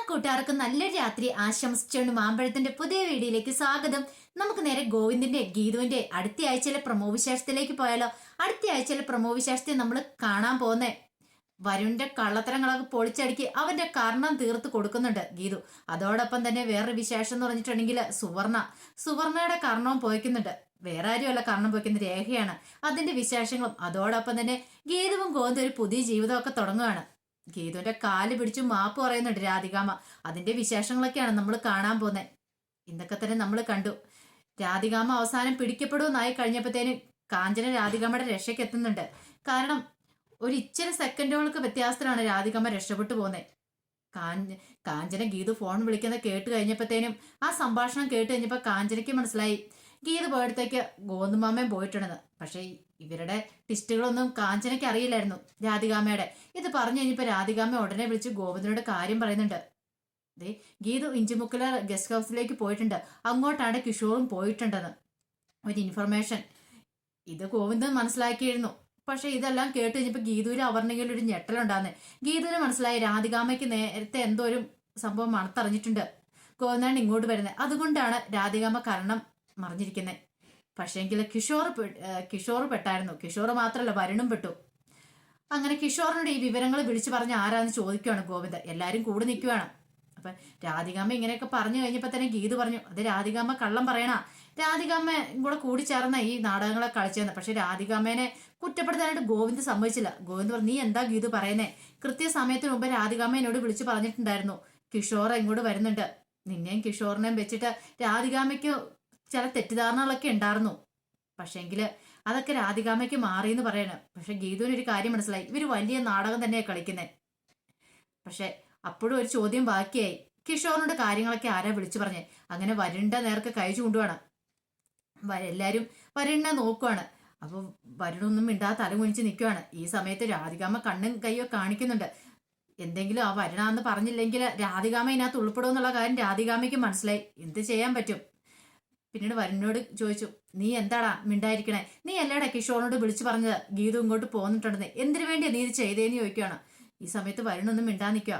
കൂട്ടുകാർക്ക് നല്ലൊരു രാത്രി ആശംസിച്ചുകൊണ്ട് മാമ്പഴത്തിന്റെ പുതിയ വീഡിയോയിലേക്ക് സ്വാഗതം. നമുക്ക് നേരെ ഗോവിന്ദിന്റെ ഗീതുവിന്റെ അടുത്ത ആഴ്ചയിലെ പ്രമോ വിശേഷത്തിലേക്ക് പോയാലോ. അടുത്ത ആഴ്ചയിലെ പ്രമോ വിശേഷത്തെ നമ്മൾ കാണാൻ പോകുന്നേ വരുണിന്റെ കള്ളത്തരങ്ങളൊക്കെ പൊളിച്ചടുക്കി അവന്റെ കർണം തീർത്ത് കൊടുക്കുന്നുണ്ട് ഗീതു. അതോടൊപ്പം തന്നെ വേറൊരു വിശേഷം എന്ന് പറഞ്ഞിട്ടുണ്ടെങ്കിൽ സുവർണയുടെ കർണവും പോയിക്കുന്നുണ്ട്. വേറെ ആരുമല്ല കർണം പോയിക്കുന്ന രേഖയാണ്. അതിന്റെ വിശേഷങ്ങളും അതോടൊപ്പം തന്നെ ഗീതുവും ഗോവിന്ദും ഒരു പുതിയ ജീവിതമൊക്കെ തുടങ്ങുകയാണ്. ഗീതുവിന്റെ കാല് പിടിച്ചു മാപ്പ് പറയുന്നുണ്ട് രാധികാമ്മ. അതിന്റെ വിശേഷങ്ങളൊക്കെയാണ് നമ്മൾ കാണാൻ പോകുന്നത്. ഇന്നൊക്കെ തന്നെ നമ്മൾ കണ്ടു. രാധികാമ്മ അവസാനം പിടിക്കപ്പെടുമെന്നായി കഴിഞ്ഞപ്പോഴത്തേനും കാഞ്ചന രാധികാമ്മയുടെ രക്ഷയ്ക്ക് എത്തുന്നുണ്ട്. കാരണം ഒരു ഇച്ചിരി സെക്കൻഡുകൾക്ക് വ്യത്യാസത്തിലാണ് രാധികാമ്മ രക്ഷപ്പെട്ടു പോകുന്നത്. കാഞ്ചന ഗീതു ഫോൺ വിളിക്കുന്നത് കേട്ട് കഴിഞ്ഞപ്പോഴത്തേനും ആ സംഭാഷണം കേട്ട് കഴിഞ്ഞപ്പോൾ കാഞ്ചനയ്ക്ക് മനസ്സിലായി ഗീത പോയടത്തേക്ക് ഗോന്തുമാമയും പോയിട്ടുണ്ടെന്ന്. പക്ഷേ ഇവരുടെ ടിസ്റ്റുകളൊന്നും കാഞ്ചനയ്ക്ക് അറിയില്ലായിരുന്നു രാധികാമ്മയുടെ. ഇത് പറഞ്ഞു കഴിഞ്ഞപ്പോൾ രാധികാമ്മ ഉടനെ വിളിച്ച് ഗോവിന്ദനോട് കാര്യം പറയുന്നുണ്ട്. ദേ ഗീതു ഇഞ്ചിമുക്കിലെ ഗസ്റ്റ് ഹൗസിലേക്ക് പോയിട്ടുണ്ട്, അങ്ങോട്ടാണ് കിഷോറും പോയിട്ടുണ്ടെന്ന് ഒരു ഇൻഫർമേഷൻ. ഇത് ഗോവിന്ദൻ മനസ്സിലാക്കിയിരുന്നു. പക്ഷെ ഇതെല്ലാം കേട്ട് കഴിഞ്ഞപ്പോൾ ഗീതുവിന് അവർണെങ്കിലും ഒരു ഞെട്ടലുണ്ടാകുന്നേ. ഗീതുവിന് മനസ്സിലായി രാധികാമ്മയ്ക്ക് നേരത്തെ എന്തോ ഒരു സംഭവം മണത്തറിഞ്ഞിട്ടുണ്ട്. ഗോവിന്ദൻ ഇങ്ങോട്ട് വരുന്നത് അതുകൊണ്ടാണ് രാധികാമ്മ കാരണം മറിഞ്ഞിരിക്കുന്നത്. പക്ഷേങ്കിൽ കിഷോർ പെട്ടായിരുന്നു. കിഷോർ മാത്രമല്ല വരുണും പെട്ടു. അങ്ങനെ കിഷോറിനോട് ഈ വിവരങ്ങൾ വിളിച്ചു പറഞ്ഞ് ആരാന്ന് ചോദിക്കുകയാണ് ഗോവിന്ദ. എല്ലാരും കൂടി നിൽക്കുകയാണ്. അപ്പൊ രാധികാമ്മ ഇങ്ങനെയൊക്കെ പറഞ്ഞു കഴിഞ്ഞപ്പോ തന്നെ ഗീതു പറഞ്ഞു അത് രാധികാമ്മ കള്ളം പറയണ, രാധികാമ്മ കൂടെ കൂടിച്ചേർന്ന ഈ നാടകങ്ങളെ കളിച്ചെന്ന്. പക്ഷെ രാധികാമ്മേനെ കുറ്റപ്പെടുത്താനായിട്ട് ഗോവിന്ദ് സമ്മതിച്ചില്ല. ഗോവിന്ദ് പറഞ്ഞു നീ എന്താ ഗീതു പറയുന്നേ, കൃത്യസമയത്തിന് മുമ്പ് രാധികാമ്മ എന്നോട് വിളിച്ചു പറഞ്ഞിട്ടുണ്ടായിരുന്നു കിഷോർ ഇങ്ങോട്ട് വരുന്നുണ്ട്. നിന്നെയും കിഷോറിനെയും വെച്ചിട്ട് രാധികാമ്മയ്ക്ക് ചില തെറ്റിദ്ധാരണകളൊക്കെ ഉണ്ടായിരുന്നു. പക്ഷേങ്കില് അതൊക്കെ രാധികാമ്മയ്ക്ക് മാറിയെന്ന് പറയണം. പക്ഷെ ഗീതുവിന് ഒരു കാര്യം മനസ്സിലായി, ഇവര് വലിയ നാടകം തന്നെയാണ് കളിക്കുന്നത്. പക്ഷെ അപ്പോഴും ഒരു ചോദ്യം ബാക്കിയായി, കിഷോറിനോട് കാര്യങ്ങളൊക്കെ ആരാ വിളിച്ചു പറഞ്ഞേ. അങ്ങനെ വരുണിന്റെ നേർക്ക് കൈ ചൂണ്ടുവാണ്. എല്ലാരും വരുണിനെ നോക്കുവാണ്. അപ്പൊ വരുണൊന്നും മിണ്ടാതെ തലകുനിച്ച് നിൽക്കുവാണ്. ഈ സമയത്ത് രാധികാമ്മ കണ്ണും കൈയോ കാണിക്കുന്നുണ്ട്. എന്തെങ്കിലും ആ വരുണാന്ന് പറഞ്ഞില്ലെങ്കിൽ രാധികാമ്മ ഇതിനകത്ത് ഉൾപ്പെടുമെന്നുള്ള കാര്യം രാധികാമ്മയ്ക്ക് മനസ്സിലായി. എന്ത് ചെയ്യാൻ പറ്റും. പിന്നീട് വരുണിനോട് ചോദിച്ചു നീ എന്താടാ മിണ്ടായിരിക്കണേ, നീ എല്ലാടാ കിഷോറിനോട് വിളിച്ചു പറഞ്ഞത് ഗീതു ഇങ്ങോട്ട് പോന്നിട്ടുണ്ടെന്ന്, എന്തിനു വേണ്ടിയാ നീ ഇത് ചെയ്തേന്ന് ചോദിക്കുകയാണ്. ഈ സമയത്ത് വരുണൊന്നും മിണ്ടാ നിൽക്കുക.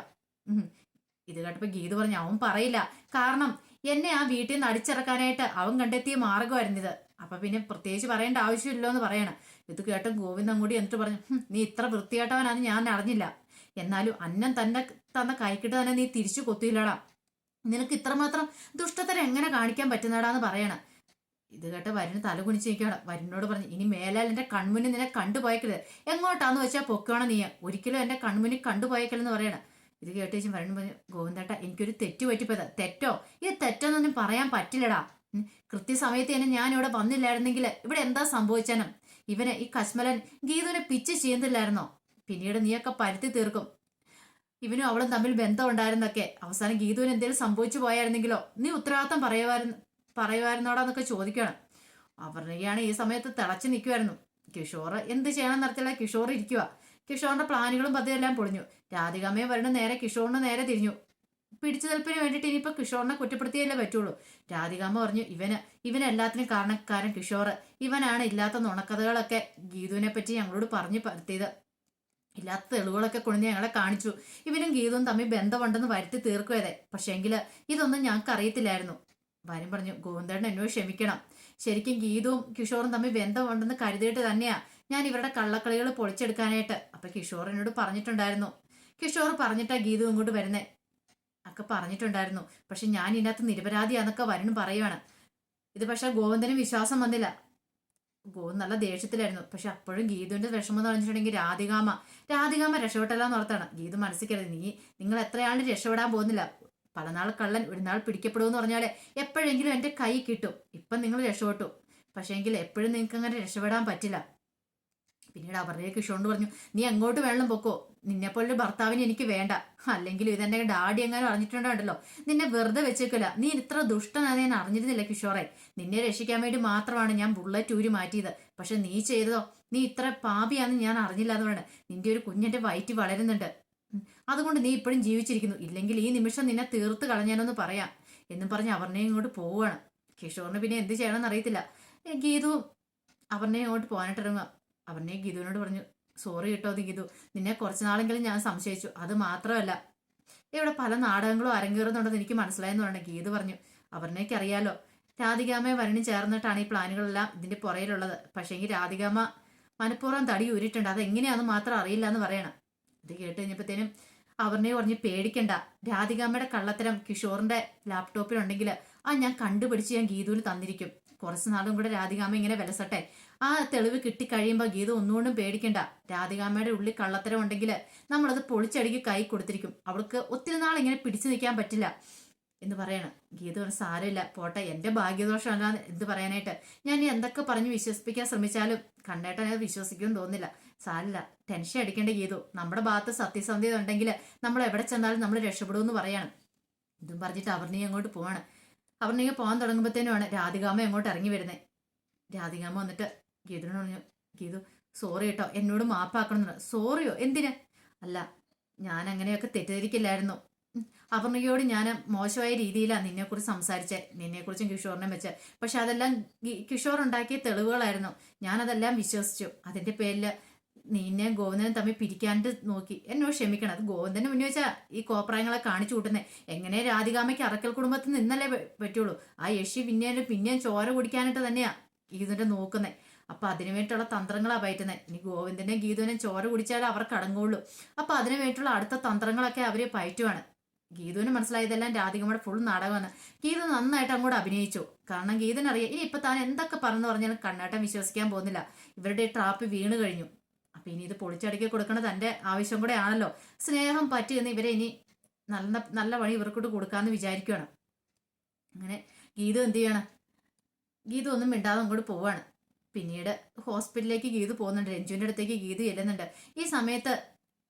ഇത് കേട്ടപ്പോ ഗീതു പറഞ്ഞു അവൻ പറയില്ല, കാരണം എന്നെ ആ വീട്ടിൽ നിന്ന് അടിച്ചിറക്കാനായിട്ട് അവൻ കണ്ടെത്തിയ മാർഗമായിരുന്നു ഇത്. അപ്പൊ പിന്നെ പ്രത്യേകിച്ച് പറയേണ്ട ആവശ്യമില്ലോ എന്ന് പറയണം. ഇത് കേട്ടും ഗോവിന്ദൻ കൂടി എന്നിട്ട് പറഞ്ഞു നീ ഇത്ര വൃത്തിയായിട്ടവനാന്ന് ഞാൻ അറിഞ്ഞില്ല. എന്നാലും അന്നം തന്നെ തന്ന കൈക്കിട്ട് തന്നെ നീ തിരിച്ചു കൊത്തിയില്ലടാ. നിനക്ക് ഇത്രമാത്രം ദുഷ്ടത്തരം എങ്ങനെ കാണിക്കാൻ പറ്റുന്നടാന്ന് പറയണം. ഇത് കേട്ട് വരുണ് തലകുണിച്ച് നിൽക്കുകയാണ്. വരുണിനോട് പറഞ്ഞു ഇനി മേലാൽ എന്റെ കൺമുന്നിൽ നിന്നെ കണ്ടുപോയക്കരുത്, എങ്ങോട്ടാന്ന് വെച്ചാൽ പൊക്കോണം നീ, ഒരിക്കലും എന്റെ കൺമുന്നിൽ കണ്ടുപോയക്കലെന്ന് പറയണം. ഇത് കേട്ട് വെച്ചും വരുൺ പറഞ്ഞു ഗോവിന്ദേട്ട എനിക്കൊരു തെറ്റ് പറ്റിപ്പോയതാ. തെറ്റോ? ഇത് തെറ്റൊന്നും പറയാൻ പറ്റില്ലടാ. കൃത്യസമയത്ത് തന്നെ ഞാൻ ഇവിടെ വന്നില്ലായിരുന്നെങ്കിൽ ഇവിടെ എന്താ സംഭവിച്ചാനും. ഇവനെ ഈ കശ്മലൻ ഗീതുവിനെ പിച്ച് ചെയ്യുന്നില്ലായിരുന്നോ? പിന്നീട് നീയൊക്കെ പരുത്തി തീർക്കും. ഇവനും അവളും തമ്മിൽ ബന്ധം ഉണ്ടായിരുന്നൊക്കെ. അവസാനം ഗീതുവിന് എന്തെങ്കിലും സംഭവിച്ചു പോയായിരുന്നെങ്കിലോ നീ ഉത്തരവാദിത്തം പറയുമായിരുന്നോടാന്നൊക്കെ ചോദിക്കണം. അപർണയാണ് ഈ സമയത്ത് തിളച്ചു നിൽക്കുമായിരുന്നു. കിഷോർ എന്ത് ചെയ്യണമെന്ന് അറിയില്ല. കിഷോർ ഇരിക്കുക. കിഷോറിന്റെ പ്ലാനുകളും പദ്ധതിയെല്ലാം പൊളിഞ്ഞു. രാധികാമ്മയെ വരുന്ന നേരെ കിഷോറിന് നേരെ തിരിഞ്ഞു. പിടിച്ചു നിൽപ്പിന് വേണ്ടിയിട്ട് ഇനിയിപ്പോ കിഷോറിനെ കുറ്റപ്പെടുത്തിയല്ലേ പറ്റുള്ളൂ. രാധികാമ്മ പറഞ്ഞു ഇവന് എല്ലാത്തിനും കാരണക്കാരൻ കിഷോർ, ഇവനാണ് ഇല്ലാത്ത നുണക്കഥകളൊക്കെ ഗീതുവിനെ പറ്റി ഞങ്ങളോട് പറഞ്ഞു പരത്തിയത്. ഇല്ലാത്ത തെളിവുകളൊക്കെ കൊണ്ടു ഞങ്ങളെ കാണിച്ചു. ഇവനും ഗീതവും തമ്മിൽ ബന്ധമുണ്ടെന്ന് വരുത്തി തീർക്കുവതേ. പക്ഷേങ്കില് ഇതൊന്നും ഞങ്ങൾക്ക് അറിയത്തില്ലായിരുന്നു. വരും പറഞ്ഞു ഗോവിന്ദേട്ടൻ എന്നോട് ക്ഷമിക്കണം. ശരിക്കും ഗീതവും കിഷോറും തമ്മിൽ ബന്ധമുണ്ടെന്ന് കരുതിയിട്ട് തന്നെയാ ഞാൻ ഇവരുടെ കള്ളക്കളികൾ പൊളിച്ചെടുക്കാനായിട്ട്. അപ്പൊ കിഷോർ എന്നോട് പറഞ്ഞിട്ടുണ്ടായിരുന്നു. കിഷോർ പറഞ്ഞിട്ടാ ഗീതു ഇങ്ങോട്ട് വരുന്നേ ഒക്കെ പറഞ്ഞിട്ടുണ്ടായിരുന്നു. പക്ഷെ ഞാൻ ഇതിനകത്ത് നിരപരാധിയാന്നൊക്കെ വരുണും പറയുവാണ്. ഇത് പക്ഷെ ഗോവിന്ദനും വിശ്വാസം വന്നില്ല. ഗോവിന്ദ് നല്ല ദേഷ്യത്തിലായിരുന്നു. പക്ഷെ അപ്പോഴും ഗീതുവിന്റെ വിഷമം എന്ന് പറഞ്ഞിട്ടുണ്ടെങ്കിൽ രാധികാമ്മ രക്ഷപ്പെട്ടല്ലാന്ന് ഓർത്താണ്. ഗീതു മനസ്സിക്കരുത് നിങ്ങൾ എത്രയാളും രക്ഷപ്പെടാൻ പോകുന്നില്ല. പല നാൾ കള്ളൻ ഒരു നാൾ പിടിക്കപ്പെടുമെന്ന് പറഞ്ഞാല് എപ്പോഴെങ്കിലും എന്റെ കൈ കിട്ടും. ഇപ്പം നിങ്ങൾ രക്ഷപ്പെട്ടു, പക്ഷേ എങ്കിൽ എപ്പോഴും നിങ്ങൾക്ക് അങ്ങനെ രക്ഷപ്പെടാൻ പറ്റില്ല. പിന്നീട് അവരുടെ കിഷോണ്ട് പറഞ്ഞു നീ എങ്ങോട്ട് വേണം പൊക്കോ, നിന്നെപ്പോലൊരു ഭർത്താവിന് എനിക്ക് വേണ്ട. അല്ലെങ്കിൽ ഇതെന്റെ ഡാഡി എങ്ങനെ അറിഞ്ഞിട്ടുണ്ടല്ലോ, നിന്നെ വെറുതെ വെച്ചേക്കില്ല. നീ ഇത്ര ദുഷ്ടനാന്ന് ഞാൻ അറിഞ്ഞിരുന്നില്ല കിഷോറെ. നിന്നെ രക്ഷിക്കാൻ വേണ്ടി മാത്രമാണ് ഞാൻ ബുള്ളറ്റ് ഊരി മാറ്റിയത്. പക്ഷെ നീ ചെയ്തതോ, നീ ഇത്ര പാപിയാന്ന് ഞാൻ അറിഞ്ഞില്ല എന്ന് പറയണേ. നിന്റെ ഒരു കുഞ്ഞിന്റെ വയറ്റി വളരുന്നുണ്ട്, അതുകൊണ്ട് നീ ഇപ്പോഴും ജീവിച്ചിരിക്കുന്നു. ഇല്ലെങ്കിൽ ഈ നിമിഷം നിന്നെ തീർത്ത് കളഞ്ഞാനൊന്ന് പറയാം എന്നും പറഞ്ഞ് അപർണയും ഇങ്ങോട്ട് പോവുകയാണ്. കിഷോറിന് പിന്നെ എന്ത് ചെയ്യണമെന്ന് അറിയത്തില്ല. ഗീതു അപർണയും ഇങ്ങോട്ട് പോകാനായിട്ടിറങ്ങുക. അപർണയെ ഗീതുവിനോട് പറഞ്ഞു സോറി കേട്ടോ ഗീതു, നിന്നെ കുറച്ചു നാളെങ്കിലും ഞാൻ സംശയിച്ചു. അത് മാത്രമല്ല ഇവിടെ പല നാടകങ്ങളും അരങ്ങേറുന്നുണ്ടെന്ന് എനിക്ക് മനസ്സിലായെന്ന് പറഞ്ഞു. ഗീത് പറഞ്ഞു, അപർണയ്ക്ക് അറിയാലോ, രാധികാമ്മയെ വരുണും ചേർന്നിട്ടാണ് ഈ പ്ലാനുകളെല്ലാം ഇതിന്റെ പുറയിലുള്ളത്. പക്ഷേങ്കിൽ രാധികാമ്മ മനഃപൂർവ്വം തടി ഊരിയിട്ടുണ്ട്, അതെങ്ങനെയാണെന്ന് മാത്രം അറിയില്ല എന്ന് പറയണം. ഇത് കേട്ട് കഴിഞ്ഞപ്പോഴത്തേനും അപർണയെ പറഞ്ഞ് പേടിക്കണ്ട, രാധികാമ്മയുടെ കള്ളത്തരം കിഷോറിന്റെ ലാപ്ടോപ്പിലുണ്ടെങ്കിൽ ഞാൻ കണ്ടുപിടിച്ച് ഞാൻ ഗീതുവിന് തന്നിരിക്കും. കുറച്ച് നാളും കൂടെ രാധികാമ്മ ഇങ്ങനെ വിലസട്ടെ, ആ തെളിവ് കിട്ടിക്കഴിയുമ്പോൾ ഗീതു ഒന്നുകൊണ്ടും പേടിക്കണ്ട. രാധികാമ്മയുടെ ഉള്ളിൽ കള്ളത്തരം ഉണ്ടെങ്കിൽ നമ്മളത് പൊളിച്ചടുക്കി കൈ കൊടുത്തിരിക്കും. അവൾക്ക് ഒത്തിരി നാൾ ഇങ്ങനെ പിടിച്ചു നിൽക്കാൻ പറ്റില്ല എന്ന് പറയണം. ഗീത പറഞ്ഞു, സാരമില്ല പോട്ടെ, എന്റെ ഭാഗ്യദോഷമല്ല എന്ത് പറയാനായിട്ട്. ഞാൻ ഇനി എന്തൊക്കെ പറഞ്ഞ് വിശ്വസിപ്പിക്കാൻ ശ്രമിച്ചാലും കണ്ണേട്ടൻ അത് വിശ്വസിക്കുമെന്ന് തോന്നില്ല. സാരില്ല, ടെൻഷൻ അടിക്കേണ്ട ഗീതു, നമ്മുടെ ഭാഗത്ത് സത്യസന്ധത ഉണ്ടെങ്കിൽ നമ്മൾ എവിടെ ചെന്നാലും നമ്മൾ രക്ഷപ്പെടുമെന്ന് പറയാണ്. ഇതും പറഞ്ഞിട്ട് അപർണയെ അങ്ങോട്ട് പോവാണ്. അപർണയെ പോകാൻ തുടങ്ങുമ്പോഴത്തേനുമാണ് രാധികാമ്മ അങ്ങോട്ട് ഇറങ്ങി വരുന്നത്. രാധികാമ്മ വന്നിട്ട് ഗീതുവിനോട് പറഞ്ഞു, ഗീതു സോറി കേട്ടോ, എന്നോട് മാപ്പാക്കണം. സോറിയോ? എന്തിന്? അല്ല, ഞാൻ അങ്ങനെയൊക്കെ തെറ്റിദ്ധരിക്കില്ലായിരുന്നു. അപർണയോട് ഞാൻ മോശമായ രീതിയിലാണ് നിന്നെക്കുറിച്ച് സംസാരിച്ചേ, നിന്നെക്കുറിച്ചും കിഷോറിനെ വെച്ച്. പക്ഷെ അതെല്ലാം കിഷോർ ഉണ്ടാക്കിയ തെളിവുകളായിരുന്നു. ഞാനതെല്ലാം വിശ്വസിച്ചു. അതിന്റെ പേരിൽ നിന്നെയും ഗോവിന്ദനും തമ്മിൽ പിരിക്കാണ്ട് നോക്കി. എന്നോട് ക്ഷമിക്കണം. അത് ഗോവിന്ദന് മുന്നേ വെച്ചാൽ ഈ കോപ്രായങ്ങളെ കാണിച്ചു കൂട്ടുന്നേ. എങ്ങനെ രാധികാമ്മയ്ക്ക് അറക്കൽ കുടുംബത്തിൽ നിന്നല്ലേ പറ്റുള്ളൂ. ആ യശി പിന്നെയും ചോര കുടിക്കാനായിട്ട് തന്നെയാ ഗീതുവിന്റെ നോക്കുന്നേ. അപ്പൊ അതിനു വേണ്ടിയിട്ടുള്ള തന്ത്രങ്ങളാ പയറ്റുന്നത്. ഇനി ഗോവിന്ദനെയും ഗീതുവിനെയും ചോര കുടിച്ചാലേ അവർക്ക് അടങ്ങുള്ളൂ. അപ്പൊ അതിനു വേണ്ടിയിട്ടുള്ള അടുത്ത തന്ത്രങ്ങളൊക്കെ അവര് പയറ്റുവാണ്. ഗീതുവിന് മനസ്സിലായതെല്ലാം രാധികമ്മയുടെ ഫുൾ നാടകമാണ്. ഗീതു നന്നായിട്ട് അങ്ങോട്ട് അഭിനയിച്ചു. കാരണം ഗീതനറിയാം, ഇനി ഇപ്പൊ താൻ എന്തൊക്കെ പറഞ്ഞു പറഞ്ഞാലും കണ്ണേട്ടൻ വിശ്വസിക്കാൻ പോകുന്നില്ല. ഇവരുടെ ട്രാപ്പ് വീണ് കഴിഞ്ഞു. അപ്പൊ ഇനി ഇത് പൊളിച്ചടുക്കി കൊടുക്കണത് തന്റെ ആവശ്യം കൂടെ ആണല്ലോ. സ്നേഹം പറ്റിയെന്ന് ഇവരെ ഇനി നല്ല നല്ല വഴി ഇവർക്കൂട്ട് കൊടുക്കാന്ന് വിചാരിക്കുകയാണ്. അങ്ങനെ ഗീതു എന്ത് ചെയ്യണം, ഗീതു ഒന്നും മിണ്ടാതെ അങ്ങോട്ട് പോവാണ്. പിന്നീട് ഹോസ്പിറ്റലിലേക്ക് ഗീതു പോകുന്നുണ്ട്. രഞ്ജുവിന്റെ അടുത്തേക്ക് ഗീതു ചെല്ലുന്നുണ്ട്. ഈ സമയത്ത്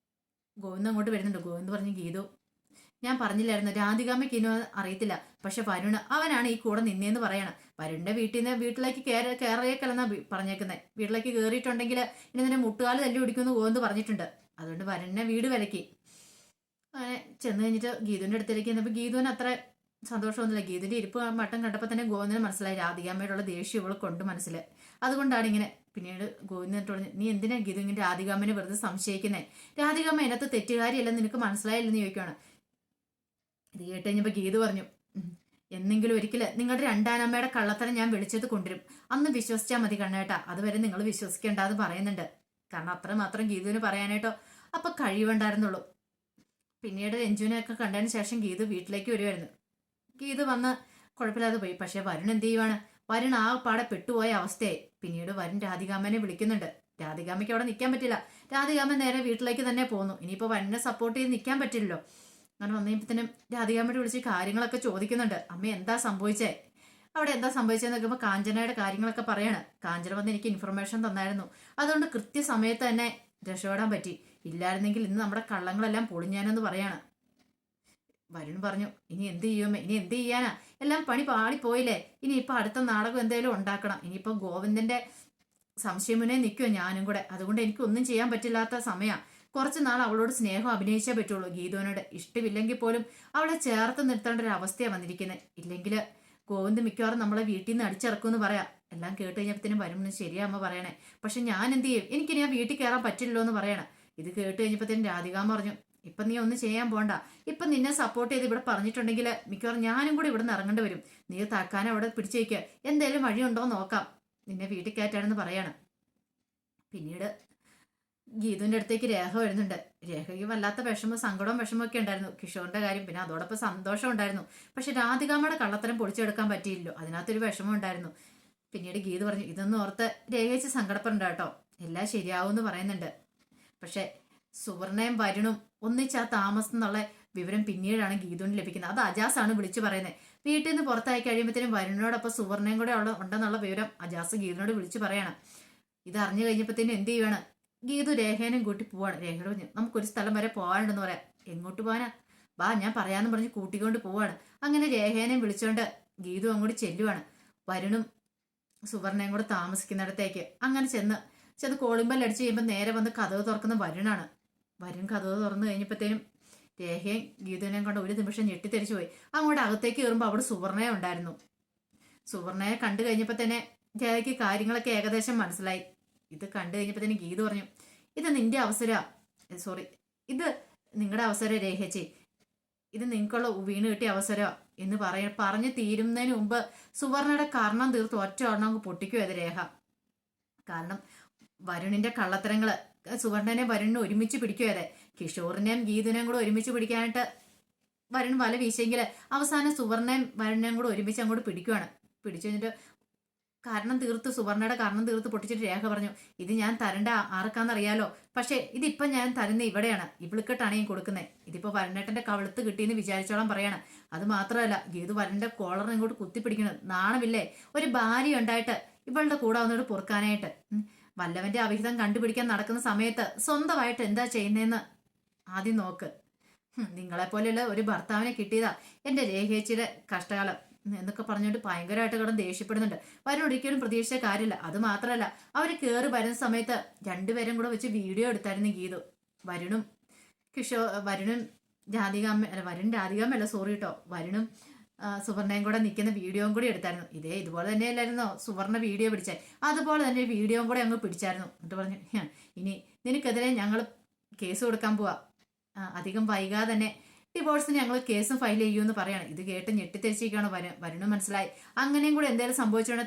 ഗോവിന്ദ് അങ്ങോട്ട് വരുന്നുണ്ട്. ഗോവിന്ദ് പറഞ്ഞു, ഗീതു ഞാൻ പറഞ്ഞില്ലായിരുന്നു, രാധികാമ്മയ്ക്ക് ഇനി അറിയത്തില്ല. പക്ഷെ വരുണ് അവനാണ് ഈ കൂടെ നിന്നേന്ന് പറയണം. വരുണിന്റെ വീട്ടിലേക്ക് കയറിയേക്കല്ലെന്നാ പറഞ്ഞേക്കുന്നത്. വീട്ടിലേക്ക് കയറിയിട്ടുണ്ടെങ്കിൽ ഇനി നിന്നെ മുട്ടുകാല് തല്ലി പിടിക്കുമെന്ന് ഗോവിന്ദ് പറഞ്ഞിട്ടുണ്ട്. അതുകൊണ്ട് വരുണിനെ വീട് വിലക്കി. അങ്ങനെ ചെന്ന് കഴിഞ്ഞിട്ട് ഗീതുവിന്റെ അടുത്തേക്ക് ചെന്നപ്പോൾ ഗീതുവിന് അത്ര സന്തോഷമൊന്നുമില്ല. ഗീതുവിന്റെ ഇരിപ്പ് മട്ടം കണ്ടപ്പോൾ തന്നെ ഗോവിന്ദന് മനസ്സിലായി രാധികാമ്മയോടുള്ള ദേഷ്യം ഇവൾ കൊണ്ട് മനസ്സിൽ. അതുകൊണ്ടാണ് ഇങ്ങനെ. പിന്നീട് ഗോവിന്ദൻ പറഞ്ഞു, നീ എന്തിനാ ഗീതു ഇങ്ങനെ രാധികാമ്മനെ വെറുതെ സംശയിക്കുന്നേ? രാധികാമ്മ അതിനകത്ത് തെറ്റുകാരിയല്ലെന്ന് നിനക്ക് മനസ്സിലായില്ലെന്ന് ചോദിക്കുകയാണ്. ഇത് കേട്ട് കഴിഞ്ഞപ്പോൾ ഗീതു പറഞ്ഞു, എന്നെങ്കിലും ഒരിക്കല് നിങ്ങളുടെ രണ്ടാനമ്മയുടെ കള്ളത്തരം ഞാൻ വിളിച്ചത് കൊണ്ടുവരും, അന്ന് വിശ്വസിച്ചാൽ മതി കണ്ണേട്ടാ, അതുവരെ നിങ്ങൾ വിശ്വസിക്കേണ്ടെന്ന് പറയുന്നുണ്ട്. കാരണം അത്രമാത്രം ഗീതുവിന് പറയാനായിട്ടോ അപ്പൊ കഴിവുണ്ടായിരുന്നുള്ളൂ. പിന്നീട് രഞ്ജുവിനെയൊക്കെ കണ്ടതിന് ശേഷം ഗീതു വീട്ടിലേക്ക് വരുമായിരുന്നു. ഗീതു വന്ന് കുഴപ്പമില്ലാതെ പോയി. പക്ഷെ വരുൺ എന്ത് ചെയ്യുവാണ്, വരുൺ ആ പാടെ പെട്ടുപോയ അവസ്ഥയായി. പിന്നീട് വരുൺ രാധികാമ്മനെ വിളിക്കുന്നുണ്ട്. രാധികാമ്മയ്ക്ക് അവിടെ നിൽക്കാൻ പറ്റില്ല. രാധികാമ്മ നേരെ വീട്ടിലേക്ക് തന്നെ പോന്നു. ഇനിയിപ്പോ വരുണിനെ സപ്പോർട്ട് ചെയ്ത് നിൽക്കാൻ പറ്റില്ലല്ലോ. അങ്ങനെ വന്നപ്പോഴത്തേനും രാധികാമ്മയോട് വിളിച്ച് കാര്യങ്ങളൊക്കെ ചോദിക്കുന്നുണ്ട്. അമ്മ എന്താ സംഭവിച്ചേ, അവിടെ എന്താ സംഭവിച്ചതെന്ന് നോക്കുമ്പോൾ കാഞ്ചനയുടെ കാര്യങ്ങളൊക്കെ പറയാണ്. കാഞ്ചന വന്ന് എനിക്ക് ഇൻഫർമേഷൻ തന്നായിരുന്നു. അതുകൊണ്ട് കൃത്യസമയത്ത് തന്നെ രക്ഷപ്പെടാൻ പറ്റി. ഇല്ലായിരുന്നെങ്കിൽ ഇന്ന് നമ്മുടെ കള്ളങ്ങളെല്ലാം പൊളിഞ്ഞാനെന്ന് പറയാണ്. വരുൺ പറഞ്ഞു, ഇനി എന്ത് ചെയ്യുമേ, ഇനി എന്ത് ചെയ്യാനാ, എല്ലാം പണി പാളിപ്പോയില്ലേ. ഇനിയിപ്പോൾ അടുത്ത നാടകം എന്തായാലും ഉണ്ടാക്കണം. ഇനിയിപ്പോൾ ഗോവിന്ദന്റെ സംശയമുന്നേ നിൽക്കുമോ ഞാനും കൂടെ. അതുകൊണ്ട് എനിക്കൊന്നും ചെയ്യാൻ പറ്റില്ലാത്ത സമയമാണ്. കുറച്ച് നാൾ അവളോട് സ്നേഹം അഭിനയിച്ചേ പറ്റുള്ളൂ. ഗീതുവിനോട് ഇഷ്ടമില്ലെങ്കിൽ പോലും അവളെ ചേർത്ത് നിർത്തേണ്ട ഒരു അവസ്ഥയാണ് വന്നിരിക്കുന്നത്. ഇല്ലെങ്കിൽ ഗോവിന്ദ് മിക്കവാറും നമ്മളെ വീട്ടിൽ നിന്ന് അടിച്ചിറക്കുമെന്ന് പറയാം. എല്ലാം കേട്ട് കഴിഞ്ഞപ്പോഴത്തേനും വരുമെന്ന് ശരിയാ അമ്മ പറയണേ. പക്ഷെ ഞാൻ എന്ത് ചെയ്യും, എനിക്കിനി ആ വീട്ടിൽ കയറാൻ പറ്റില്ലല്ലോ എന്ന് പറയണം. ഇത് കേട്ട് കഴിഞ്ഞപ്പോഴത്തേനും രാധികാമ്മ പറഞ്ഞു, ഇപ്പൊ നീ ഒന്നും ചെയ്യാൻ പോണ്ട. ഇപ്പൊ നിന്നെ സപ്പോർട്ട് ചെയ്ത് ഇവിടെ പറഞ്ഞിട്ടുണ്ടെങ്കിൽ മിക്കവാറും ഞാനും കൂടി ഇവിടെ നിന്ന് ഇറങ്ങേണ്ടി വരും. നീ തൽക്കാലം അവിടെ പിടിച്ചു വയ്ക്കുക, എന്തേലും വഴിയുണ്ടോ നോക്കാം, നിന്നെ വീട്ടിൽ കയറ്റാണെന്ന് പറയാണ്. പിന്നീട് ഗീതുവിന്റെ അടുത്തേക്ക് രേഖ വരുന്നുണ്ട്. രേഖയ്ക്ക് വല്ലാത്ത സങ്കടവും വിഷമമൊക്കെ ഉണ്ടായിരുന്നു കിഷോറിന്റെ കാര്യം. പിന്നെ അതോടൊപ്പം സന്തോഷം ഉണ്ടായിരുന്നു. പക്ഷെ രാധികാമ്മയുടെ കള്ളത്തരം പൊളിച്ചെടുക്കാൻ പറ്റിയില്ലോ, അതിനകത്തൊരു വിഷമം ഉണ്ടായിരുന്നു. പിന്നീട് ഗീതു പറഞ്ഞു, ഇതൊന്നും ഓർത്ത് രേഖയിച്ച് സങ്കടപ്പെടണ്ട കേട്ടോ, എല്ലാം ശരിയാവും പറയുന്നുണ്ട്. പക്ഷെ സുവർണയും വരുണും ഒന്നിച്ചാ താമസം എന്നുള്ള വിവരം പിന്നീടാണ് ഗീതുവിന് ലഭിക്കുന്നത്. അത് അജാസാണ് വിളിച്ചു പറയുന്നത്. വീട്ടിൽ നിന്ന് പുറത്തായി കഴിയുമ്പോഴത്തേനും വരുണിനോടൊപ്പം സുവർണയും കൂടെ ഉണ്ടെന്നുള്ള വിവരം അജാസ് ഗീതുവിനോട് വിളിച്ചു പറയണം. ഇത് അറിഞ്ഞു കഴിഞ്ഞപ്പോഴത്തേനും എന്ത് ചെയ്യുവാണ്, ഗീതു രേഖേനും കൂട്ടി പോവാണ്. രേഖയോട് പറഞ്ഞു, നമുക്കൊരു സ്ഥലം വരെ പോകാനുണ്ടെന്ന് പറയാം. എങ്ങോട്ട് പോകാനാ, ബാ ഞാൻ പറയാന്ന് പറഞ്ഞ് കൂട്ടിക്കൊണ്ട് പോവാണ്. അങ്ങനെ രേഖേനെയും വിളിച്ചോണ്ട് ഗീതു അങ്ങോട്ട് ചെല്ലുവാണ്. വരുണും സുവർണയും കൂടെ താമസിക്കുന്നിടത്തേക്ക്. അങ്ങനെ ചെന്ന് കോളിമ്പൽ അടിച്ച് കഴിയുമ്പോൾ നേരെ വന്ന് കതവ് തുറക്കുന്ന വരുണാണ്. വരുൺ കതവ് തുറന്നു കഴിഞ്ഞപ്പോഴത്തേനും രേഖയും ഗീതുവിനെയും കൊണ്ട് ഒരു നിമിഷം ഞെട്ടിത്തെരിച്ചു പോയി. അങ്ങോട്ട് അകത്തേക്ക് കയറുമ്പോൾ അവിടെ സുവർണയെ ഉണ്ടായിരുന്നു. സുവർണയെ കണ്ടു കഴിഞ്ഞപ്പോൾ തന്നെ രേഖയ്ക്ക് കാര്യങ്ങളൊക്കെ ഏകദേശം മനസ്സിലായി. ഇത് കണ്ടു കഴിഞ്ഞപ്പോൾ തന്നെ ഗീതു പറഞ്ഞു, ഇത് നിന്റെ അവസര, സോറി ഇത് നിങ്ങളുടെ അവസരം രേഖച്ചി. ഇത് നിങ്ങൾക്കുള്ള വീണ് കിട്ടിയ അവസരമാണ് എന്ന് പറഞ്ഞു തീരുന്നതിന് മുമ്പ് സുവർണയുടെ കർണം തീർത്ത് ഒറ്റ ഒരെണ്ണം അങ്ങ് പൊട്ടിക്കും അത് രേഖ. കാരണം വരുണിന്റെ കള്ളത്തരങ്ങള് സുവർണനെ വരുണിനെ ഒരുമിച്ച് പിടിക്കും അതെ. കിഷോറിനെയും ഗീതുനെയും കൂടെ ഒരുമിച്ച് പിടിക്കാനായിട്ട് വരുൺ വല വീശെങ്കില് അവസാനം സുവർണയും വരുണിനെയും കൂടെ ഒരുമിച്ച് അങ്ങോട്ട് പിടിക്കുവാണ്. പിടിച്ചു കഴിഞ്ഞിട്ട് സുവർണയുടെ കർണം തീർത്ത് പൊട്ടിച്ചിട്ട് രേഖ പറഞ്ഞു, ഇത് ഞാൻ തരണ്ട ആർക്കാന്നറിയാലോ, പക്ഷെ ഇതിപ്പം ഞാൻ തരുന്ന ഇവിടെയാണ്, ഇവിളിക്കെട്ടാണ് ഞാൻ കൊടുക്കുന്നത്. ഇതിപ്പോ വരുണേട്ടന്റെ കവിളത്ത് കിട്ടിയെന്ന് വിചാരിച്ചോളം പറയാണ്. അത് മാത്രമല്ല ഗീതു വരുണിന്റെ കോളറിന് ഇങ്ങോട്ട് കുത്തിപ്പിടിക്കണം. നാണമില്ലേ ഒരു ഭാര്യ ഉണ്ടായിട്ട് ഇവളുടെ കൂടെ വന്നോട് പൊറുക്കാനായിട്ട്. വല്ലവന്റെ അവിഹിതം കണ്ടുപിടിക്കാൻ നടക്കുന്ന സമയത്ത് സ്വന്തമായിട്ട് എന്താ ചെയ്യുന്നതെന്ന് ആദ്യം നോക്ക്. നിങ്ങളെപ്പോലെയുള്ള ഒരു ഭർത്താവിനെ കിട്ടിയതാ എന്റെ രേഖേച്ചിയുടെ കഷ്ടകാലം എന്നൊക്കെ പറഞ്ഞുകൊണ്ട് ഭയങ്കരമായിട്ട് കിടന്ന് ദേഷ്യപ്പെടുന്നുണ്ട്. വരുൺ ഒരിക്കലും പ്രതീക്ഷിച്ച കാര്യമില്ല. അത് മാത്രമല്ല അവര് കയറി വരുന്ന സമയത്ത് രണ്ടുപേരും കൂടെ വെച്ച് വീഡിയോ എടുത്തായിരുന്നു ഗീതു. വരുണും രാധികാമ്മ സോറി കേട്ടോ, വരുണും സുവർണയും കൂടെ നിൽക്കുന്ന വീഡിയോയും കൂടി എടുത്തായിരുന്നു. ഇതുപോലെ തന്നെയല്ലായിരുന്നോ സുവർണ വീഡിയോ പിടിച്ചേ, അതുപോലെ തന്നെ വീഡിയോയും കൂടെ അങ്ങ് പിടിച്ചായിരുന്നു. എന്നിട്ട് പറഞ്ഞു, ഇനി നിനക്കെതിരെ ഞങ്ങൾ കേസ് കൊടുക്കാൻ പോവാ, അധികം വൈകാതെ തന്നെ ഡിവോഴ്സിന് ഞങ്ങൾ കേസും ഫയൽ ചെയ്യുമെന്ന് പറയാണ്. ഇത് കേട്ട് ഞെട്ടിത്തിരിച്ചിരിക്കുകയാണ് വരുണും. മനസ്സിലായി അങ്ങനെയും കൂടെ എന്തെങ്കിലും സംഭവിച്ചുകൊണ്ട്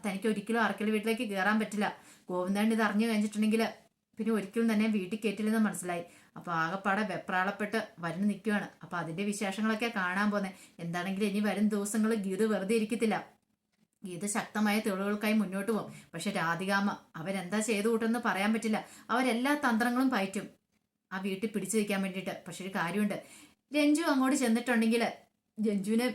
തനിക്ക് ഒരിക്കലും ആർക്കെങ്കിലും വീട്ടിലേക്ക് കയറാൻ പറ്റില്ല. ഗോവിന്ദൻ ഇത് അറിഞ്ഞു കഴിഞ്ഞിട്ടുണ്ടെങ്കിൽ പിന്നെ ഒരിക്കലും തന്നെ വീട്ടിൽ കയറ്റില്ലെന്ന് മനസ്സിലായി. അപ്പൊ ആകെപ്പാടെ വെപ്രാളപ്പെട്ട് വരുണ് നിൽക്കുകയാണ്. അപ്പൊ അതിന്റെ വിശേഷങ്ങളൊക്കെ കാണാൻ പോന്നെ. എന്താണെങ്കിലും ഇനി വരും ദിവസങ്ങൾ ഗീത വെറുതെ ഇരിക്കത്തില്ല. ഗീത ശക്തമായ തെളിവുകൾക്കായി മുന്നോട്ട് പോകും. പക്ഷെ രാധികാമ്മ അവരെന്താ ചെയ്തു കൂട്ടെന്ന് പറയാൻ പറ്റില്ല. അവരെല്ലാ തന്ത്രങ്ങളും പയറ്റും ആ വീട്ടിൽ പിടിച്ചു വയ്ക്കാൻ വേണ്ടിയിട്ട്. പക്ഷെ ഒരു കാര്യമുണ്ട്, രഞ്ജു അങ്ങോട്ട് ചെന്നിട്ടുണ്ടെങ്കിൽ രഞ്ജുവിനെ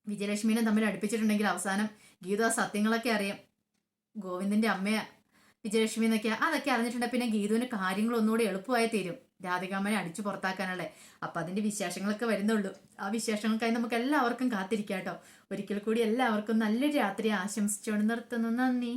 വിജയലക്ഷ്മിനെ തമ്മിൽ അടുപ്പിച്ചിട്ടുണ്ടെങ്കിൽ അവസാനം ഗീത ആ സത്യങ്ങളൊക്കെ അറിയാം. ഗോവിന്ദന്റെ അമ്മയാ വിജയലക്ഷ്മി എന്നൊക്കെ അതൊക്കെ അറിഞ്ഞിട്ടുണ്ടെങ്കിൽ പിന്നെ ഗീതുവിന് കാര്യങ്ങൾ ഒന്നുകൂടി എളുപ്പമായി തീരും രാധികാമ്മനെ അടിച്ചു പുറത്താക്കാനുള്ളത്. അപ്പൊ അതിന്റെ വിശേഷങ്ങളൊക്കെ വരുന്നുള്ളൂ. ആ വിശേഷങ്ങൾക്കായി നമുക്ക് എല്ലാവർക്കും കാത്തിരിക്കാം കേട്ടോ. ഒരിക്കൽ കൂടി എല്ലാവർക്കും നല്ലൊരു രാത്രി ആശംസിച്ചുകൊണ്ട് നിർത്തുന്നു. നന്ദി.